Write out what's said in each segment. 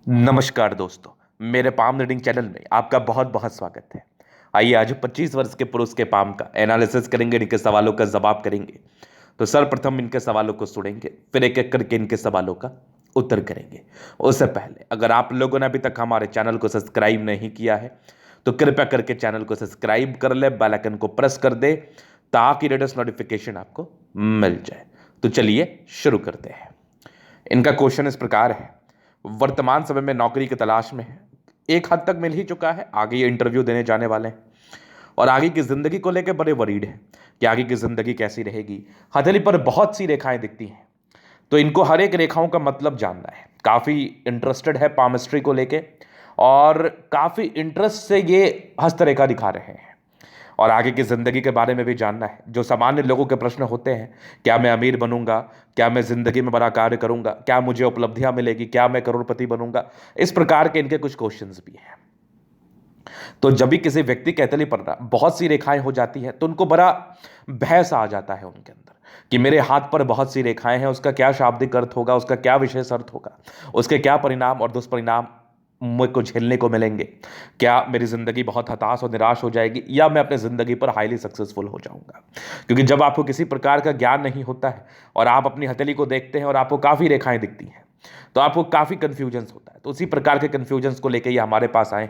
नमस्कार दोस्तों, मेरे पाम रीडिंग चैनल में आपका बहुत बहुत स्वागत है। आइए आज 25 वर्ष के पुरुष के पाम का एनालिसिस करेंगे, इनके सवालों का जवाब करेंगे। तो सर्वप्रथम इनके सवालों को सुनेंगे, फिर एक एक करके इनके सवालों का उत्तर करेंगे। उससे पहले अगर आप लोगों ने अभी तक हमारे चैनल को सब्सक्राइब नहीं किया है तो कृपया करके चैनल को सब्सक्राइब कर ले, बेल आइकन को प्रेस कर दे ताकि लेटेस्ट नोटिफिकेशन आपको मिल जाए। तो चलिए शुरू करते हैं। इनका क्वेश्चन इस प्रकार है, वर्तमान समय में नौकरी की तलाश में है, एक हद तक मिल ही चुका है, आगे ये इंटरव्यू देने जाने वाले हैं और आगे की जिंदगी को लेकर बड़े वरीड हैं कि आगे की जिंदगी कैसी रहेगी। हथेली पर बहुत सी रेखाएं दिखती हैं, तो इनको हर एक रेखाओं का मतलब जानना है। काफ़ी इंटरेस्टेड है पामिस्ट्री को लेके और काफ़ी इंटरेस्ट से ये हस्तरेखा दिखा रहे हैं और आगे की ज़िंदगी के बारे में भी जानना है। जो सामान्य लोगों के प्रश्न होते हैं, क्या मैं अमीर बनूंगा, क्या मैं ज़िंदगी में बड़ा कार्य करूंगा, क्या मुझे उपलब्धियां मिलेगी, क्या मैं करोड़पति बनूंगा, इस प्रकार के इनके कुछ क्वेश्चंस भी हैं। तो जब भी किसी व्यक्ति के हथेली पर बहुत सी रेखाएं हो जाती हैं तो उनको बड़ा बहस आ जाता है उनके अंदर कि मेरे हाथ पर बहुत सी रेखाएं हैं, उसका क्या शाब्दिक अर्थ होगा, उसका क्या विशेष अर्थ होगा, उसके क्या परिणाम और दुष्परिणाम मुझ को झेलने को मिलेंगे। क्या मेरी ज़िंदगी बहुत हताश और निराश हो जाएगी या मैं अपनी ज़िंदगी पर हाईली सक्सेसफुल हो जाऊंगा। क्योंकि जब आपको किसी प्रकार का ज्ञान नहीं होता है और आप अपनी हथेली को देखते हैं और आपको काफ़ी रेखाएं दिखती हैं तो आपको काफ़ी कन्फ्यूजन्स होता है। तो उसी प्रकार के कन्फ्यूजन्स को लेकर ये हमारे पास आए।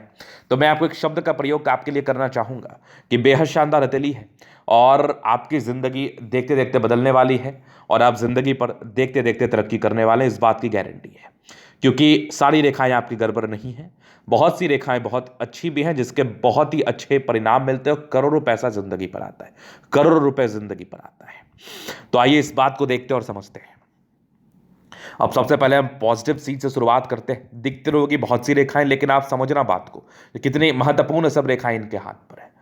तो मैं आपको एक शब्द का प्रयोग आपके लिए करना चाहूँगा कि बेहद शानदार हथेली है और आपकी ज़िंदगी देखते देखते बदलने वाली है और आप ज़िंदगी पर देखते देखते तरक्की करने वाले हैं, इस बात की गारंटी है। क्योंकि सारी रेखाएं आपकी गड़बड़ नहीं हैं, बहुत सी रेखाएं बहुत अच्छी भी हैं जिसके बहुत ही अच्छे परिणाम मिलते हैं और करोड़ों पैसा ज़िंदगी पर आता है, करोड़ों रुपए ज़िंदगी पर आता है। तो आइए इस बात को देखते और समझते हैं। अब सबसे पहले हम पॉजिटिव सीट से शुरुआत करते हैं। दिखती रहेगी बहुत सी रेखाएं, लेकिन आप समझना बात को, कितनी महत्वपूर्ण सब रेखाएं इनके हाथ पर है।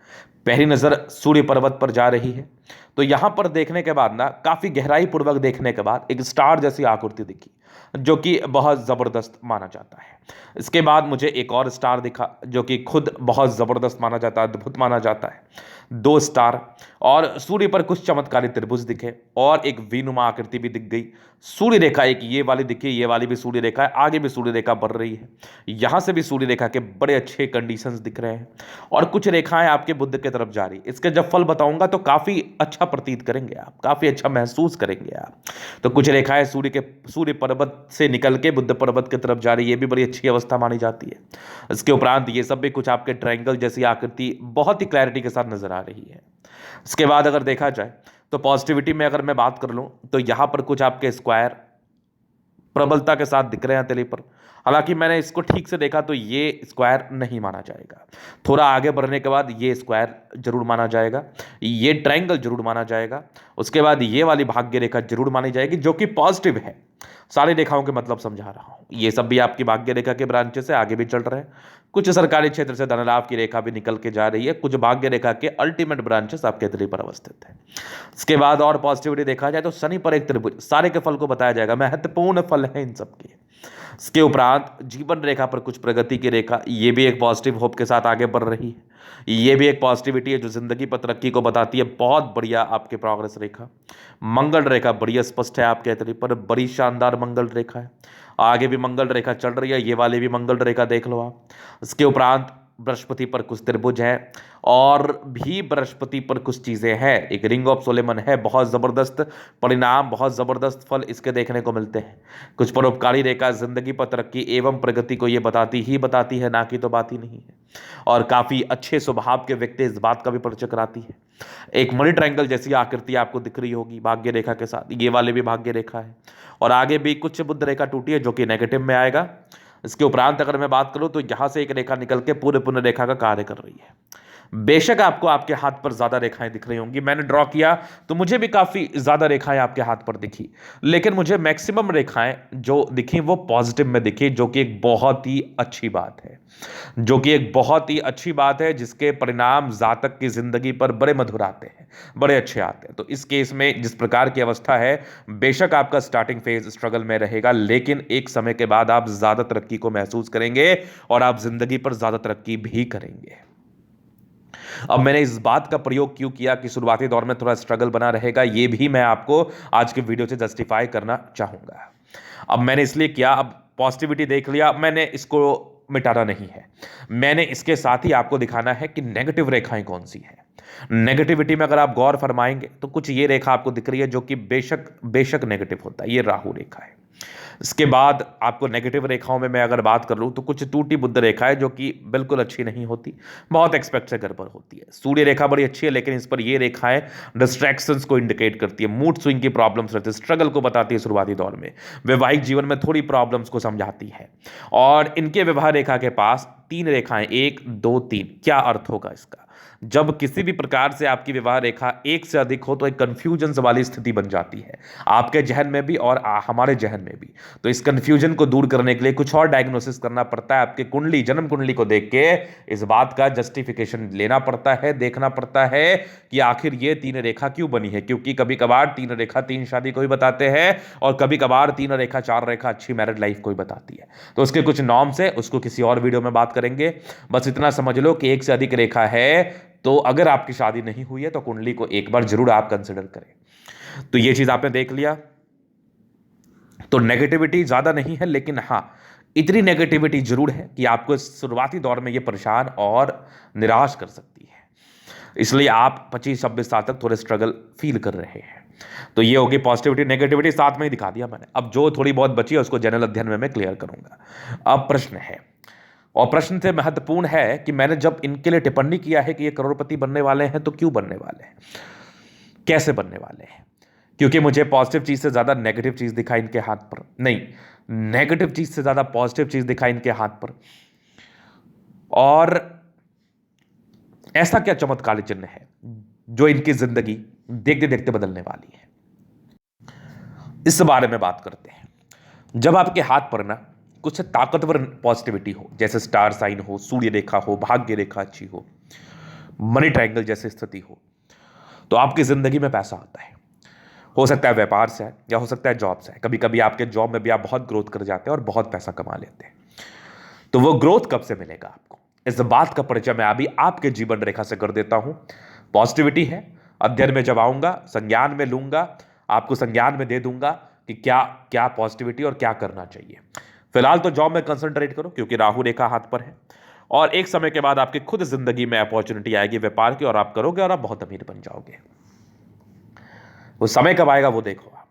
पहली नजर सूर्य पर्वत पर जा रही है, तो यहां पर देखने के बाद ना, काफी गहराई पूर्वक देखने के बाद एक स्टार जैसी आकृति दिखी जो कि बहुत जबरदस्त माना जाता है। इसके बाद मुझे एक और स्टार दिखा जो कि खुद बहुत जबरदस्त माना जाता है, अद्भुत माना जाता है। दो स्टार और सूर्य पर कुछ चमत्कारी त्रिभुज दिखे और एक वीनुमा आकृति भी दिख गई। सूर्य रेखा एक ये वाली दिखी, ये वाली भी सूर्य रेखा है, आगे भी सूर्य रेखा बढ़ रही है, यहां से भी सूर्य रेखा के बड़े अच्छे कंडीशंस दिख रहे हैं और कुछ रेखाएं आपके बुद्ध की तरफ जा रही। इसके जब फल बताऊंगा तो काफी अच्छा प्रतीत करेंगे आप, काफी अच्छा महसूस करेंगे आप। तो कुछ रेखाएं सूर्य पर्वत से निकल के बुद्ध पर्वत की तरफ जा रही, ये भी बड़ी अच्छी अवस्था मानी जाती है। इसके उपरांत ये सब भी कुछ आपके ट्रायंगल जैसी आकृति बहुत ही क्लैरिटी के साथ नजर आ रही है। इसके बाद अगर देखा जाए तो पॉजिटिविटी में अगर मैं बात कर लूं तो यहां पर कुछ आपके स्क्वायर प्रबलता के साथ दिख रहे हैं हथेली पर। हालांकि मैंने इसको ठीक से देखा तो ये स्क्वायर नहीं माना जाएगा, थोड़ा आगे बढ़ने के बाद ये स्क्वायर जरूर माना जाएगा, ये ट्रायंगल जरूर माना जाएगा, उसके बाद ये वाली भाग्य रेखा जरूर मानी जाएगी जो कि पॉजिटिव है। सारी रेखाओं के मतलब समझा रहा हूं, ये सब भी आपकी भाग्य रेखा के ब्रांचेस से आगे भी चल रहे हैं। कुछ सरकारी क्षेत्र से धन लाभ की रेखा भी निकल के जा रही है, कुछ भाग्य रेखा के अल्टीमेट ब्रांचेस आपके हथेली पर अवस्थित है। इसके बाद और पॉजिटिविटी देखा जाए तो शनि पर एक त्रिभुज, सारे के फल को बताया जाएगा, महत्वपूर्ण फल है इन सबके। इसके उपरांत जीवन रेखा पर कुछ प्रगति की रेखा, ये भी एक पॉजिटिव होप के साथ आगे बढ़ रही है, ये भी एक पॉजिटिविटी है जो जिंदगी पर तरक्की को बताती है। बहुत बढ़िया आपके प्रोग्रेस रेखा। मंगल रेखा बड़ी स्पष्ट है आपके हथेली पर, बड़ी शानदार मंगल रेखा है, आगे भी मंगल रेखा चल रही है, ये वाली भी मंगल रेखा देख लो आप। इसके उपरांत बृहस्पति पर कुछ त्रिभुज है और भी बृहस्पति पर कुछ चीजें हैं, एक रिंग ऑफ सोलेमन है, बहुत जबरदस्त परिणाम, बहुत जबरदस्त फल इसके देखने को मिलते हैं। कुछ परोपकारी रेखा जिंदगी पर तरक्की एवं प्रगति को ये बताती है, ना कि तो बात ही नहीं है। और काफी अच्छे स्वभाव के व्यक्ति इस बात का भी परिचय कराती है। एक मनी ट्रायंगल जैसी आकृति आपको दिख रही होगी भाग्य रेखा के साथ, ये वाले भी भाग्य रेखा है और आगे भी कुछ बुध रेखा टूटी है जो कि नेगेटिव में आएगा। इसके उपरांत अगर मैं बात करूं तो यहां से एक रेखा निकल के पूरे पुण्य रेखा का कार्य कर रही है। बेशक आपको आपके हाथ पर ज्यादा रेखाएं दिख रही होंगी, मैंने ड्रॉ किया तो मुझे भी काफी ज्यादा रेखाएं आपके हाथ पर दिखी, लेकिन मुझे मैक्सिमम रेखाएं जो दिखी वो पॉजिटिव में दिखी, जो कि एक बहुत ही अच्छी बात है, जो कि एक बहुत ही अच्छी बात है जिसके परिणाम जातक की जिंदगी पर बड़े मधुर आते हैं, बड़े अच्छे आते हैं। तो इस केस में जिस प्रकार की अवस्था है, बेशक आपका स्टार्टिंग फेज स्ट्रगल में रहेगा, लेकिन एक समय के बाद आप ज्यादा तरक्की को महसूस करेंगे और आप जिंदगी पर ज्यादा तरक्की भी करेंगे। अब मैंने इस बात का प्रयोग क्यों किया कि शुरुआती दौर में थोड़ा स्ट्रगल बना रहेगा, ये भी मैं आपको आज के वीडियो से जस्टिफाई करना चाहूंगा। अब मैंने इसलिए किया, अब पॉजिटिविटी देख लिया, मैंने इसको मिटाना नहीं है। मैंने इसके साथ ही आपको दिखाना है कि नेगेटिव रेखाएं कौन सी हैं। नेगेटिविटी में अगर आप गौर फरमाएंगे तो कुछ ये रेखा आपको दिख रही है जो कि बेशक बेशक नेगेटिव होता है, ये राहु रेखा है। इसके बाद आपको नेगेटिव रेखाओं में मैं अगर बात कर लूं तो कुछ टूटी बुद्ध रेखा है जो कि बिल्कुल अच्छी नहीं होती, बहुत एक्सपेक्ट से गड़बड़ होती है। सूर्य रेखा बड़ी अच्छी है, लेकिन इस पर ये रेखाएं डिस्ट्रैक्शंस को इंडिकेट करती है, मूड स्विंग की प्रॉब्लम्स रहती है, स्ट्रगल को बताती है शुरुआती दौर में, वैवाहिक जीवन में थोड़ी प्रॉब्लम्स को समझाती है। और इनके विवाह रेखा के पास 3 रेखाएं, 1 2 3, क्या अर्थ होगा इसका? जब किसी भी प्रकार से आपकी विवाह रेखा एक से अधिक हो तो एक कंफ्यूजन वाली स्थिति बन जाती है, आपके जहन में भी और हमारे जहन में भी। तो इस कंफ्यूजन को दूर करने के लिए कुछ और डायग्नोसिस करना पड़ता है, आपके कुंडली, जन्म कुंडली को देख के इस बात का जस्टिफिकेशन लेना पड़ता है, देखना पड़ता है कि आखिर ये 3 रेखा क्यों बनी है। क्योंकि कभी कभार 3 रेखा 3 शादी को भी बताते हैं, और कभी कभार 3 रेखा 4 रेखा अच्छी मैरिड लाइफ को भी बताती है। तो उसके कुछ नॉर्म्स है, उसको किसी और वीडियो में बात करेंगे। बस इतना समझ लो कि एक से अधिक रेखा है तो अगर आपकी शादी नहीं हुई है तो कुंडली को एक बार जरूर आप कंसिडर करें। तो ये चीज आपने देख लिया। तो नेगेटिविटी ज्यादा नहीं है, लेकिन हां इतनी नेगेटिविटी जरूर है कि आपको शुरुआती दौर में ये परेशान और निराश कर सकती है। इसलिए आप 25-26 साल तक थोड़े स्ट्रगल फील कर रहे हैं। तो ये होगी पॉजिटिविटी। नेगेटिविटी साथ में ही दिखा दिया मैंने। अब जो थोड़ी बहुत बची है उसको जनरल अध्ययन में मैं क्लियर करूंगा। अब प्रश्न है, और प्रश्न से महत्वपूर्ण है कि मैंने जब इनके लिए टिप्पणी किया है कि ये करोड़पति बनने वाले हैं, तो क्यों बनने वाले हैं, कैसे बनने वाले हैं? क्योंकि मुझे पॉजिटिव चीज से ज्यादा नेगेटिव चीज दिखा इनके हाथ पर, नहीं, नेगेटिव चीज से ज्यादा पॉजिटिव चीज दिखा इनके हाथ पर। और ऐसा क्या चमत्कारी चिन्ह है जो इनकी जिंदगी देखते देखते बदलने वाली है, इस बारे में बात करते हैं। जब आपके हाथ पर ना कुछ ताकतवर पॉजिटिविटी हो, जैसे स्टार साइन हो, सूर्य रेखा हो, भाग्य रेखा अच्छी हो, मनी ट्रायंगल जैसी स्थिति हो, तो आपकी जिंदगी में पैसा आता है। हो सकता है व्यापार से है या हो सकता है जॉब से है। कभी कभी आपके जॉब में भी आप बहुत ग्रोथ कर जाते हैं और बहुत पैसा कमा लेते हैं। तो वो ग्रोथ कब से मिलेगा आपको, इस बात का परिचय मैं अभी आपके जीवन रेखा से कर देता हूं। पॉजिटिविटी है, अध्ययन में जब आऊंगा संज्ञान में लूंगा, आपको संज्ञान में दे दूंगा कि क्या क्या पॉजिटिविटी और क्या करना चाहिए। फिलहाल तो जॉब में कंसंट्रेट करो क्योंकि राहु रेखा हाथ पर है, और एक समय के बाद आपकी खुद जिंदगी में अपॉर्चुनिटी आएगी व्यापार की, और आप करोगे और आप बहुत अमीर बन जाओगे। वो समय कब आएगा वो देखो आप।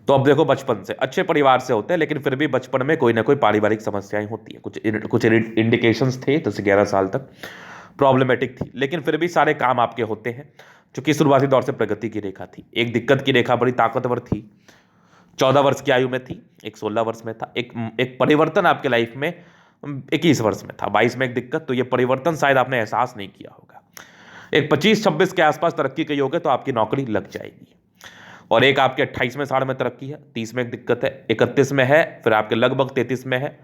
तो अब देखो, बचपन से अच्छे परिवार से होते हैं, लेकिन फिर भी बचपन में कोई ना कोई पारिवारिक समस्याएं होती है। कुछ इंडिकेशंस थे, 10-11 साल तक प्रॉब्लमेटिक थी, लेकिन फिर भी सारे काम आपके होते हैं। चूंकि शुरुआती दौर से प्रगति की रेखा थी, एक दिक्कत की रेखा बड़ी ताकतवर थी, 14 वर्ष की आयु में थी, एक 16 वर्ष में था, एक परिवर्तन आपके लाइफ में 21 वर्ष में था, 22 में एक दिक्कत। तो ये परिवर्तन शायद आपने एहसास नहीं किया होगा। एक 25-26 के आसपास तरक्की की योग है तो आपकी नौकरी लग जाएगी, और एक आपके 28वें साल में तरक्की है, 30 में एक दिक्कत है, 31 में है, फिर आपके लगभग 33 में है,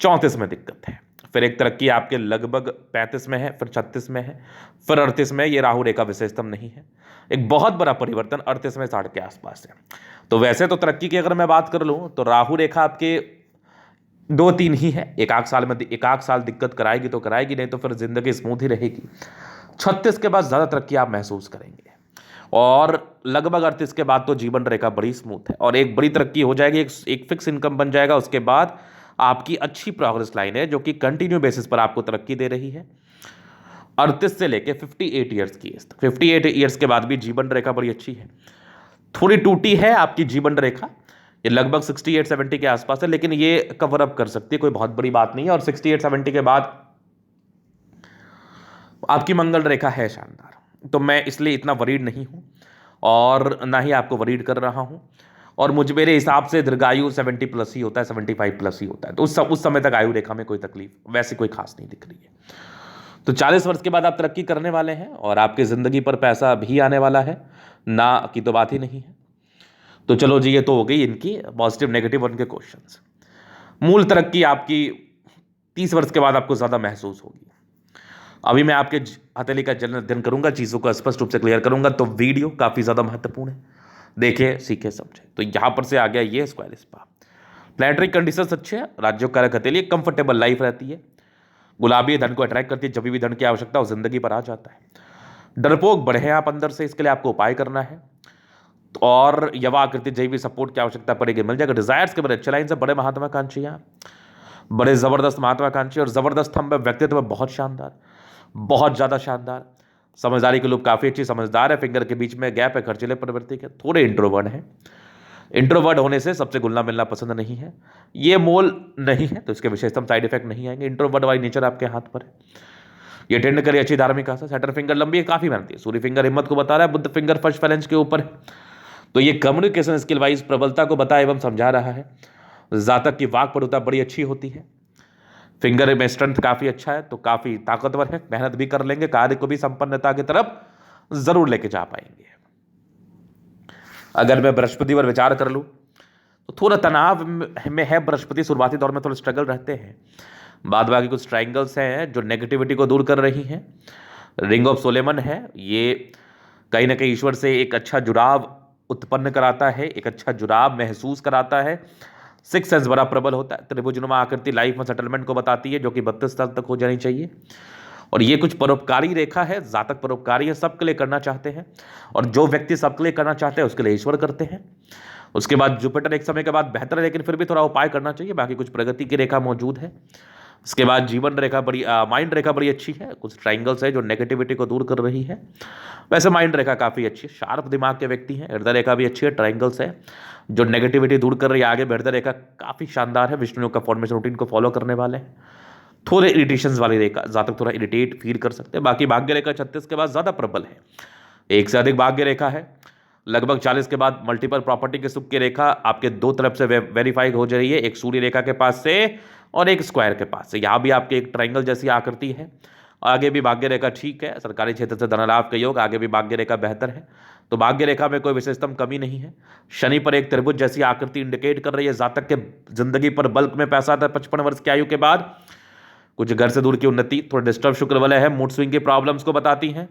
34 में दिक्कत है, फिर एक तरक्की आपके लगभग 35 में है, फिर 36 में है, फिर 38 में। ये राहु रेखा विशेषतम नहीं है, एक बहुत बड़ा परिवर्तन 38वें साल के आसपास है। तो वैसे तो तरक्की की अगर मैं बात कर लूं तो राहु रेखा आपके 2-3 ही है, एक आध साल दिक्कत कराएगी तो कराएगी, नहीं तो फिर जिंदगी स्मूथ ही रहेगी। 36 के बाद ज्यादा तरक्की आप महसूस करेंगे, और लगभग 38 के बाद तो जीवन रेखा बड़ी स्मूथ है और एक बड़ी तरक्की हो जाएगी, एक फिक्स इनकम बन जाएगा। उसके बाद आपकी अच्छी प्रोग्रेस लाइन है जो कि कंटिन्यू बेसिस पर आपको तरक्की दे रही है। 38 से लेके 58 ईयर्स की एज तक, 58 ईयर्स के बाद भी जीवन रेखा बड़ी अच्छी है। थोड़ी टूटी है आपकी जीवन रेखा, ये लगभग 68-70 के आसपास है, लेकिन ये कवर अप कर सकती है, कोई बहुत बड़ी बात नहीं है। और 68-70 के बाद आपकी मंगल रेखा है शानदार, तो मैं इसलिए इतना वरीड नहीं हूं और ना ही आपको वरीड कर रहा हूं। और मेरे हिसाब से दीर्घायु 70 प्लस ही होता है, 75 प्लस ही होता है। तो उस समय तक आयु रेखा में कोई तकलीफ वैसे कोई खास नहीं दिख रही है। तो 40 वर्ष के बाद आप तरक्की करने वाले हैं और आपकी जिंदगी पर पैसा भी आने वाला है, ना की तो बात ही नहीं है। तो चलो जी, ये तो हो गई इनकी पॉजिटिव नेगेटिव उनके क्वेश्चंस। मूल तरक्की आपकी 30 वर्ष के बाद आपको ज्यादा महसूस होगी। अभी मैं आपके हथेली का जन्म अध्ययन करूंगा, चीजों को स्पष्ट रूप से क्लियर करूंगा, तो वीडियो काफी ज्यादा महत्वपूर्ण है, देखे सीखे समझे। तो यहां पर से आ गया ये स्क्वायर स्पा। प्लैनेटरी कंडीशंस अच्छे हैं, राज्यों कारक हथेली, कंफर्टेबल लाइफ रहती है, गुलाबी धन को अट्रैक्ट करती है, जब भी धन की आवश्यकता हो जिंदगी पर आ जाता है। डरपोक बढ़े हैं आप अंदर से, इसके लिए आपको उपाय करना है। और युवा आकृति जय भी सपोर्ट की आवश्यकता पड़ेगी, मिल जाएगा। डिजायर्स के बड़े अच्छे लाइन से, बड़े महत्वाकांक्षी हैं, बड़े जबरदस्त महत्वाकांक्षी और जबरदस्त हम व्यक्तित्व बहुत शानदार, बहुत ज्यादा शानदार। समझदारी के लोग काफी अच्छी समझदार है, फिंगर के बीच में गैप है, खर्चीले प्रवृत्ति के, थोड़े इंट्रोवर्ट हैं। इंट्रोवर्ट होने से सबसे घुलना मिलना पसंद नहीं है, ये मोल नहीं है तो इसके विशेषतम साइड इफेक्ट नहीं आएंगे। इंट्रोवर्ट वाली नेचर आपके हाथ पर है, ये टेंड करिए अच्छी धार्मिक आशा। सैटर्न फिंगर लंबी है, काफी मेहनती है। सूर्य फिंगर हिम्मत को बता रहा है, बुध फिंगर फर्स्ट फैलेंज के ऊपर है, तो ये कम्युनिकेशन स्किल वाइज प्रबलता को बता एवं समझा रहा है। जातक की वाक पटुता बड़ी अच्छी होती है, फिंगर में स्ट्रेंथ काफी अच्छा है, तो काफी ताकतवर है, मेहनत भी कर लेंगे, कार्य को भी संपन्नता की तरफ जरूर लेके जा पाएंगे। अगर मैं बृहस्पति पर विचार कर लूं तो थोड़ा तनाव में है बृहस्पति, शुरुआती दौर में थोड़े स्ट्रगल रहते हैं, बाद बाकी कुछ ट्राइंगल्स हैं जो नेगेटिविटी को दूर कर रही हैं। रिंग ऑफ सोलेमन है, ये कहीं ना कहीं ईश्वर से एक अच्छा जुड़ाव उत्पन्न कराता है, एक अच्छा जुड़ाव महसूस कराता है। सिक्स सेंस बड़ा प्रबल होता है। त्रिभुजनुमा आकृति लाइफ में सेटलमेंट को बताती है, जो कि 32 साल तक हो जानी चाहिए। और ये कुछ परोपकारी रेखा है, जातक परोपकारी है, सबके लिए करना चाहते हैं, और जो व्यक्ति सबके लिए करना चाहते हैं उसके लिए ईश्वर करते हैं। उसके बाद जुपिटर एक समय के बाद बेहतर है, लेकिन फिर भी थोड़ा उपाय करना चाहिए, बाकी कुछ प्रगति की रेखा मौजूद है। उसके बाद जीवन रेखा बड़ी माइंड रेखा बड़ी अच्छी है, कुछ ट्राइंगल्स है जो नेगेटिविटी को दूर कर रही है। वैसे माइंड रेखा काफ़ी अच्छी है, शार्प दिमाग के व्यक्ति हैं। हृदय रेखा भी अच्छी है, ट्राइंगल्स है जो नेगेटिविटी दूर कर रही है। आगे हृदय रेखा काफ़ी शानदार है, विष्णु योग का फॉर्मेशन रूटीन को फॉलो करने वाले हैं। थोड़े इरिटेशन वाली रेखा, जातक थोड़ा इरिटेट फील कर सकते हैं। बाकी भाग्य रेखा 36 के बाद ज़्यादा प्रबल है, एक से अधिक भाग्य रेखा है। लगभग 40 के बाद मल्टीपल प्रॉपर्टी के सुख की रेखा आपके दो तरफ से वेरीफाई हो जा रही है, एक सूर्य रेखा के पास से और एक स्क्वायर के पास से। यहाँ भी आपके एक ट्राइंगल जैसी आकृति है। आगे भी भाग्य रेखा ठीक है, सरकारी क्षेत्र से धनलाभ का योग, आगे भी भाग्य रेखा बेहतर है, तो भाग्य रेखा में कोई विशेषतम कमी नहीं है। शनि पर एक त्रिभुज जैसी आकृति इंडिकेट कर रही है जातक के जिंदगी पर बल्क में पैसा आता है 55 वर्ष की आयु के बाद। कुछ घर से दूर की उन्नति, थोड़ा डिस्टर्ब शुक्र वाले है, मूड स्विंग की प्रॉब्लम्स को बताती हैं।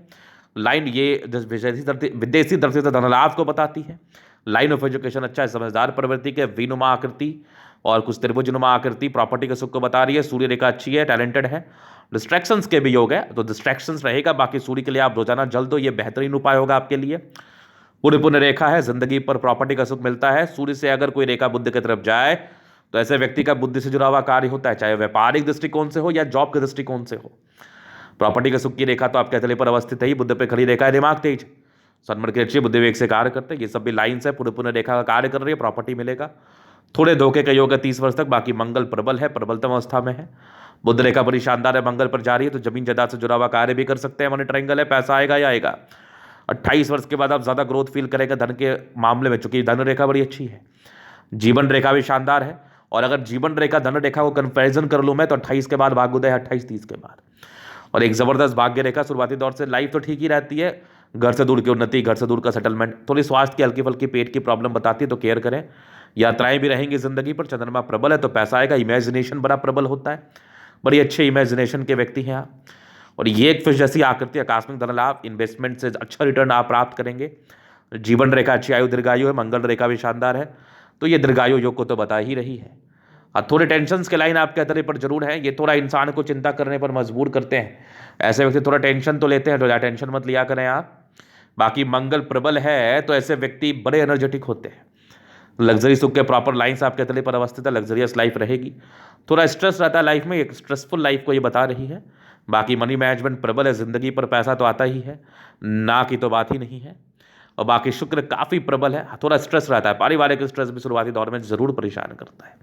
लाइन ये विदेशी दृष्टि से धनलाभ को बताती है। लाइन ऑफ एजुकेशन अच्छा है, समझदार प्रवृत्ति के, विनुमा आकृति और कुछ त्रिभुजनुमा आकृति प्रॉपर्टी के सुख को बता रही है। सूर्य रेखा अच्छी है, टैलेंटेड है। डिस्ट्रैक्शंस के भी योग है, तो डिस्ट्रैक्शंस रहेगा। बाकी सूर्य के लिए आप रोजाना जल दो, ये बेहतरीन उपाय होगा आपके लिए। पूरी पुण्य रेखा है, जिंदगी पर प्रॉपर्टी का सुख मिलता है। सूर्य से अगर कोई रेखा बुद्ध की तरफ जाए तो ऐसे व्यक्ति का बुद्धि से जुड़ा हुआ कार्य होता है, चाहे व्यापारिक दृष्टिकोण से हो या जॉब के दृष्टिकोण से हो। प्रॉपर्टी के सुख की रेखा तो आपके हथेली पर अवस्थित है ही, बुद्ध पे खड़ी रेखा है, दिमाग तेज, सन्मर की अच्छी, बुद्धि वेग से कार्य करते हैं। ये सब भी लाइन्स है, पूरे पुण्य रेखा का कार्य कर रही है, प्रॉपर्टी मिलेगा। थोड़े धोखे का योग है 30 वर्ष तक, बाकी मंगल प्रबल है, प्रबलतम अवस्था में है। बुद्ध रेखा बड़ी शानदार है, मंगल पर जा रही है, तो जमीन जायदाद से जुड़ा हुआ कार्य भी कर सकते हैं। मनी ट्रायंगल है, पैसा आएगा ही आएगा। 28 वर्ष के बाद आप ज्यादा ग्रोथ फील करेंगे धन के मामले में, चूंकि धन रेखा बड़ी अच्छी है। जीवन रेखा भी शानदार है, और अगर जीवन रेखा धन रेखा को कंपैरिजन कर लूं मैं तो 28 के बाद भाग्योदय है, 28-30 के बाद। और एक जबरदस्त भाग्य रेखा, शुरुआती दौर से लाइफ तो ठीक ही रहती है, घर से दूर की उन्नति, घर से दूर का सेटलमेंट, थोड़ी स्वास्थ्य की हल्की फुल्की पेट की प्रॉब्लम बताती है, तो केयर करें। यात्राएं भी रहेंगी जिंदगी पर। चंद्रमा प्रबल है तो पैसा आएगा। इमेजिनेशन बड़ा प्रबल होता है, बड़ी अच्छे इमेजिनेशन के व्यक्ति हैं आप। और ये एक फिश जैसी आकृति, आकस्मिक धन लाभ, इन्वेस्टमेंट से अच्छा रिटर्न आप प्राप्त करेंगे। जीवन रेखा अच्छी, आयु दीर्घायु है, मंगल रेखा भी शानदार है, तो ये दीर्घायु योग को तो बता ही रही है। थोड़े टेंशन्स के लाइन आपके हथेली पर जरूर है, ये थोड़ा इंसान को चिंता करने पर मजबूर करते हैं। ऐसे व्यक्ति थोड़ा टेंशन तो लेते हैं, तो ज़्यादा टेंशन मत लिया करें आप। बाकी मंगल प्रबल है तो ऐसे व्यक्ति बड़े एनर्जेटिक होते हैं। लग्जरी सुख के प्रॉपर लाइन्स आपके हथेली पर अवस्थित है, लग्जरियस लाइफ रहेगी। थोड़ा स्ट्रेस रहता है लाइफ में, एक स्ट्रेसफुल लाइफ को ये बता रही है। बाकी मनी मैनेजमेंट प्रबल है, जिंदगी पर पैसा तो आता ही है, ना की तो बात ही नहीं है। और बाकी शुक्र काफ़ी प्रबल है, थोड़ा स्ट्रेस रहता है। पारिवारिक स्ट्रेस भी शुरुआती दौर में जरूर परेशान करता है,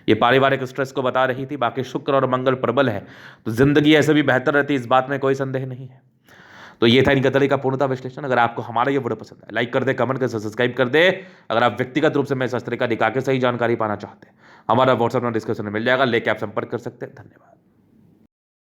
ये पारिवारिक स्ट्रेस को बता रही थी। बाकी शुक्र और मंगल प्रबल है तो जिंदगी ऐसे भी बेहतर रहती है, इस बात में कोई संदेह नहीं है। तो ये था इनका तरीका पूर्णता विश्लेषण। अगर आपको हमारा ये वीडियो पसंद है, लाइक कर दे, कमेंट कर, सब्सक्राइब कर दे। अगर आप व्यक्तिगत रूप से मैं शास्त्री का दिखा के सही जानकारी पाना चाहते हैं, हमारा व्हाट्सएप नंबर डिस्क्रिप्शन में मिल जाएगा, लेके आप संपर्क कर सकते हैं। धन्यवाद।